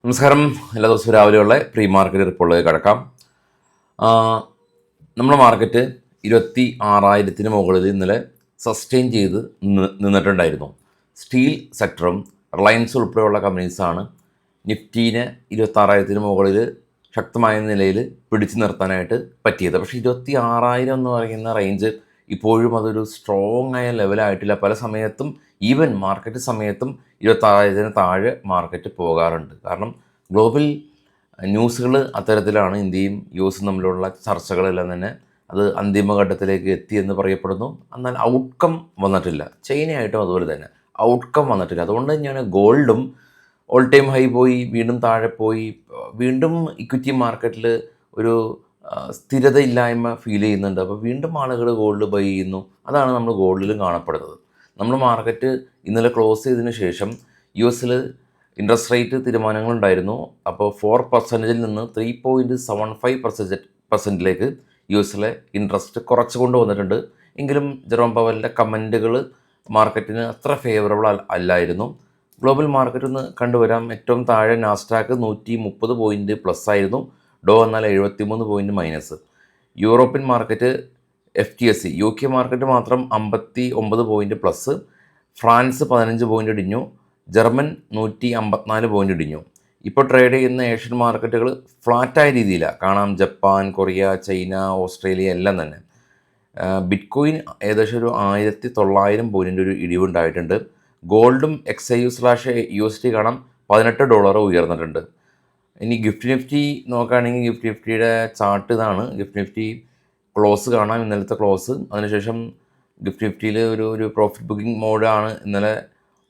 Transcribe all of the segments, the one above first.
നമസ്കാരം. എല്ലാ ദിവസവും രാവിലെയുള്ള പ്രീ മാർക്കറ്റ് റിപ്പോർട്ടിലേക്ക് കടക്കാം. നമ്മുടെ മാർക്കറ്റ് 26,000 മുകളിൽ ഇന്നലെ സസ്റ്റെയിൻ ചെയ്ത് നിന്നിട്ടുണ്ടായിരുന്നു. സ്റ്റീൽ സെക്ടറും റിലയൻസ് ഉൾപ്പെടെയുള്ള കമ്പനീസാണ് നിഫ്റ്റീനെ 26,000 മുകളിൽ ശക്തമായ നിലയിൽ പിടിച്ചു നിർത്താനായിട്ട് പറ്റിയത്. പക്ഷേ 26,000 എന്ന് പറയുന്ന റേഞ്ച് ഇപ്പോഴും അതൊരു സ്ട്രോങ് ആയ ലെവലായിട്ടില്ല. പല സമയത്തും ഈവൻ മാർക്കറ്റ് സമയത്തും 26,000 താഴെ മാർക്കറ്റ് പോകാറുണ്ട്. കാരണം ഗ്ലോബൽ ന്യൂസുകൾ അത്തരത്തിലാണ്. ഇന്ത്യയും യു എസും തമ്മിലുള്ള ചർച്ചകളെല്ലാം തന്നെ അത് അന്തിമഘട്ടത്തിലേക്ക് എത്തിയെന്ന് പറയപ്പെടുന്നു. എന്നാൽ ഔട്ട്കം വന്നിട്ടില്ല. ചൈനയായിട്ടും അതുപോലെ തന്നെ ഔട്ട്കം വന്നിട്ടില്ല. അതുകൊണ്ട് തന്നെയാണ് ഗോൾഡും ഓൾ ടൈം ഹൈ പോയി വീണ്ടും താഴെ പോയി. വീണ്ടും ഇക്വിറ്റി മാർക്കറ്റിൽ ഒരു സ്ഥിരതയില്ലായ്മ ഫീൽ ചെയ്യുന്നുണ്ട്. അപ്പോൾ വീണ്ടും ആളുകൾ ഗോൾഡ് ബൈ ചെയ്യുന്നു. അതാണ് നമ്മൾ ഗോൾഡിലും കാണപ്പെടുന്നത്. നമ്മൾ മാർക്കറ്റ് ഇന്നലെ ക്ലോസ് ചെയ്തതിന് ശേഷം യു എസിൽ ഇൻട്രസ്റ്റ് റേറ്റ് തീരുമാനങ്ങളുണ്ടായിരുന്നു. അപ്പോൾ 4% നിന്ന് 3.75% യു എസിലെ ഇൻട്രസ്റ്റ് കുറച്ച് കൊണ്ടുവന്നിട്ടുണ്ട്. എങ്കിലും ജെറോം പവലിൻ്റെ കമൻറ്റുകൾ മാർക്കറ്റിന് അത്ര ഫേവറബിൾ അല്ലായിരുന്നു. ഗ്ലോബൽ മാർക്കറ്റ് ഒന്ന് കണ്ടുവരാം. ഏറ്റവും താഴെ നാസ്ഡാക്ക് 130 പോയിൻറ്റ് പ്ലസ് ആയിരുന്നു. ഡോ എന്നാൽ 73 point minus. European market FTSE UK market മാത്രം 59 പോയിൻറ്റ് പ്ലസ്. ഫ്രാൻസ് 15 പോയിൻറ്റ് ഇടിഞ്ഞു. ജർമ്മൻ 154 പോയിൻറ്റ് ഇടിഞ്ഞു. ഇപ്പോൾ ട്രേഡ് ചെയ്യുന്ന ഏഷ്യൻ മാർക്കറ്റുകൾ ഫ്ലാറ്റായ രീതിയിലാണ് കാണാം. ജപ്പാൻ, കൊറിയ, ചൈന, ഓസ്ട്രേലിയ എല്ലാം തന്നെ. ബിറ്റ്കോയിൻ ഏകദേശം ഒരു 1,900 പോയിൻറ്റിൻ്റെ ഒരു ഇടിവുണ്ടായിട്ടുണ്ട്. ഗോൾഡും XIU/USD കാണാം $18 ഉയർന്നിട്ടുണ്ട്. ഇനി ഗിഫ്റ്റ് നിഫ്റ്റി നോക്കുകയാണെങ്കിൽ ഗിഫ്റ്റ് നിഫ്റ്റിയുടെ ചാർട്ട് ഇതാണ്. ഗിഫ്റ്റ് നിഫ്റ്റി ക്ലോസ് കാണാം, ഇന്നലത്തെ ക്ലോസ്. അതിനുശേഷം ഗിഫ്റ്റ് നിഫ്റ്റിയിൽ ഒരു പ്രോഫിറ്റ് ബുക്കിംഗ് മോഡാണ് ഇന്നലെ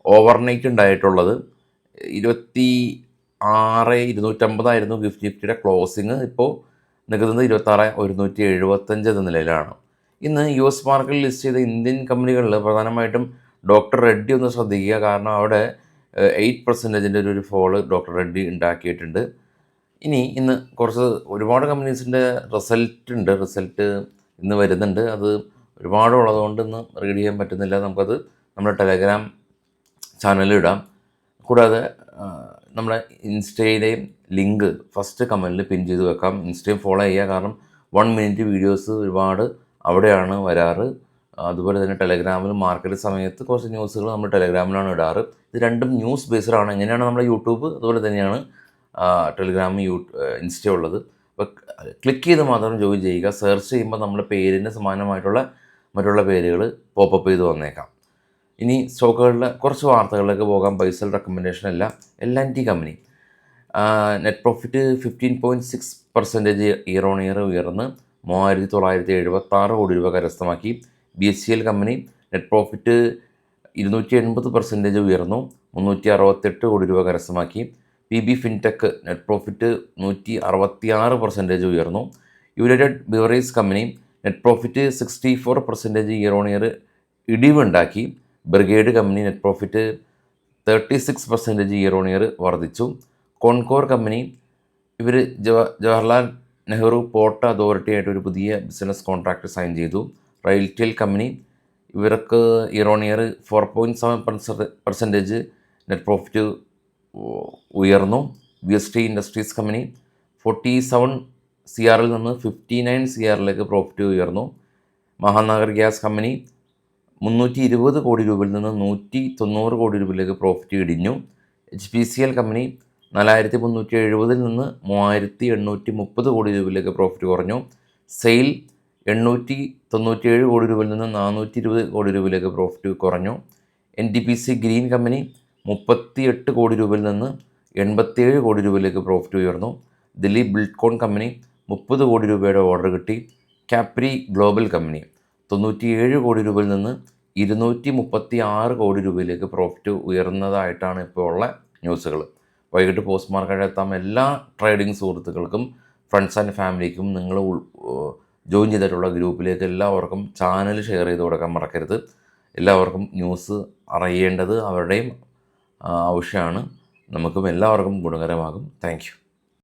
ഓവർനൈറ്റ് ഉണ്ടായിട്ടുള്ളത്. 26,250 ഗിഫ്റ്റ് നിഫ്റ്റിയുടെ ക്ലോസിങ്. ഇപ്പോൾ നിൽക്കുന്നത് 26,175 എന്ന നിലയിലാണ്. ഇന്ന് US മാർക്കറ്റിൽ ലിസ്റ്റ് ചെയ്ത ഇന്ത്യൻ കമ്പനികളിൽ പ്രധാനമായിട്ടും ഡോക്ടർ റെഡ്ഡി ഒന്ന് ശ്രദ്ധിക്കുക. കാരണം അവിടെ 8% ഒരു ഫോള് ഡോക്ടർ റെഡ്ഡി ഉണ്ടാക്കിയിട്ടുണ്ട്. ഇന്ന് കുറച്ച് ഒരുപാട് കമ്പനീസിൻ്റെ റിസൾട്ട് ഇന്ന് വരുന്നുണ്ട്. അത് ഒരുപാട് ഉള്ളതുകൊണ്ട് ഇന്ന് റീഡ് ചെയ്യാൻ പറ്റുന്നില്ല. നമുക്കത് നമ്മുടെ ടെലഗ്രാം ചാനലിൽ ഇടാം. കൂടാതെ നമ്മുടെ ഇൻസ്റ്റയിലെയും ലിങ്ക് ഫസ്റ്റ് കമൻറ്റിൽ പിൻ ചെയ്ത് വെക്കാം. ഇൻസ്റ്റയും ഫോളോ ചെയ്യുക. കാരണം 1 മിനിറ്റ് വീഡിയോസ് ഒരുപാട് അവിടെയാണ് വരാറ്. അതുപോലെ തന്നെ ടെലഗ്രാമിൽ മാർക്കറ്റ് സമയത്ത് കുറച്ച് ന്യൂസുകൾ നമ്മൾ ടെലഗ്രാമിലാണ് ഇടാറ്. ഇത് രണ്ടും ന്യൂസ് ബേസ്ഡാണ്. എങ്ങനെയാണ് നമ്മുടെ യൂട്യൂബ് അതുപോലെ തന്നെയാണ് ടെലഗ്രാം, ഇൻസ്റ്റ ഉള്ളത്. അപ്പോൾ ക്ലിക്ക് ചെയ്ത് മാത്രം ജോയിൻ ചെയ്യുക. സെർച്ച് ചെയ്യുമ്പോൾ നമ്മുടെ പേരിന് സമാനമായിട്ടുള്ള മറ്റുള്ള പേരുകൾ പോപ്പപ്പ് ചെയ്ത് വന്നേക്കാം. ഇനി സ്റ്റോക്കുകളിലെ കുറച്ച് വാർത്തകളിലേക്ക് പോകാം. ബൈസൽ റെക്കമെൻഡേഷൻ അല്ല. L&T company net profit 15.6% year on year ഉയർന്ന് 3,976 കോടി രൂപ കരസ്ഥമാക്കി. BHCL കമ്പനി നെറ്റ് പ്രോഫിറ്റ് 280% ഉയർന്നു 368 കോടി രൂപ കരസ്ഥമാക്കി. PB ഫിൻടെക് നെറ്റ് പ്രോഫിറ്റ് 166% ഉയർന്നു. United beverage company net profit 64% year on year ഇടിവുണ്ടാക്കി. Brigade company net profit 36% year on year വർദ്ധിച്ചു. കോൺകോർ കമ്പനി ഇവർ ജവഹർലാൽ നെഹ്റു പോർട്ട് അതോറിറ്റി ആയിട്ട് ഒരു പുതിയ ബിസിനസ് കോൺട്രാക്റ്റ് സൈൻ ചെയ്തു. റെയിൽടെൽ കമ്പനി ഇവർക്ക് year on year 4.7% net profit ഉയർന്നു. VST ഇൻഡസ്ട്രീസ് കമ്പനി 47 CR നിന്ന് 59 CR പ്രോഫിറ്റ് ഉയർന്നു. മഹാനഗർ ഗ്യാസ് കമ്പനി 320 കോടി രൂപയിൽ നിന്ന് 190 കോടി രൂപയിലേക്ക് പ്രോഫിറ്റ് ഇടിഞ്ഞു. HPCL കമ്പനി 4,370 നിന്ന് 3,830 കോടി രൂപയിലേക്ക് പ്രോഫിറ്റ് കുറഞ്ഞു. സെയിൽ 897 കോടി രൂപയിൽ നിന്ന് 420 കോടി രൂപയിലേക്ക് പ്രോഫിറ്റ് കുറഞ്ഞു. NTPC ഗ്രീൻ കമ്പനി 38 കോടി രൂപയിൽ നിന്ന് 87 കോടി രൂപയിലേക്ക് പ്രോഫിറ്റ് ഉയർന്നു. ദിലീപ് ബിൽഡ്കോൺ കമ്പനി 30 കോടി രൂപയുടെ ഓർഡർ കിട്ടി. കാപ്രി ഗ്ലോബൽ കമ്പനി 97 കോടി രൂപയിൽ നിന്ന് 236 കോടി രൂപയിലേക്ക് പ്രോഫിറ്റ് ഉയർന്നതായിട്ടാണ് ഇപ്പോൾ ഉള്ള ന്യൂസുകൾ. വൈകിട്ട് പോസ്റ്റ് മാർക്കറ്റ് എത്താം. എല്ലാ ട്രേഡിംഗ് സുഹൃത്തുക്കൾക്കും ഫ്രണ്ട്സ് ആൻഡ് ഫാമിലിക്കും നിങ്ങൾ ജോയിൻ ചെയ്തിട്ടുള്ള ഗ്രൂപ്പിലേക്ക് എല്ലാവർക്കും ചാനൽ ഷെയർ ചെയ്ത് കൊടുക്കാൻ മറക്കരുത്. എല്ലാവർക്കും ന്യൂസ് അറിയേണ്ടത് അവരുടെയും ആവശ്യമാണ്. നമുക്കും എല്ലാവർക്കും ഗുണകരമാകും. Thank you.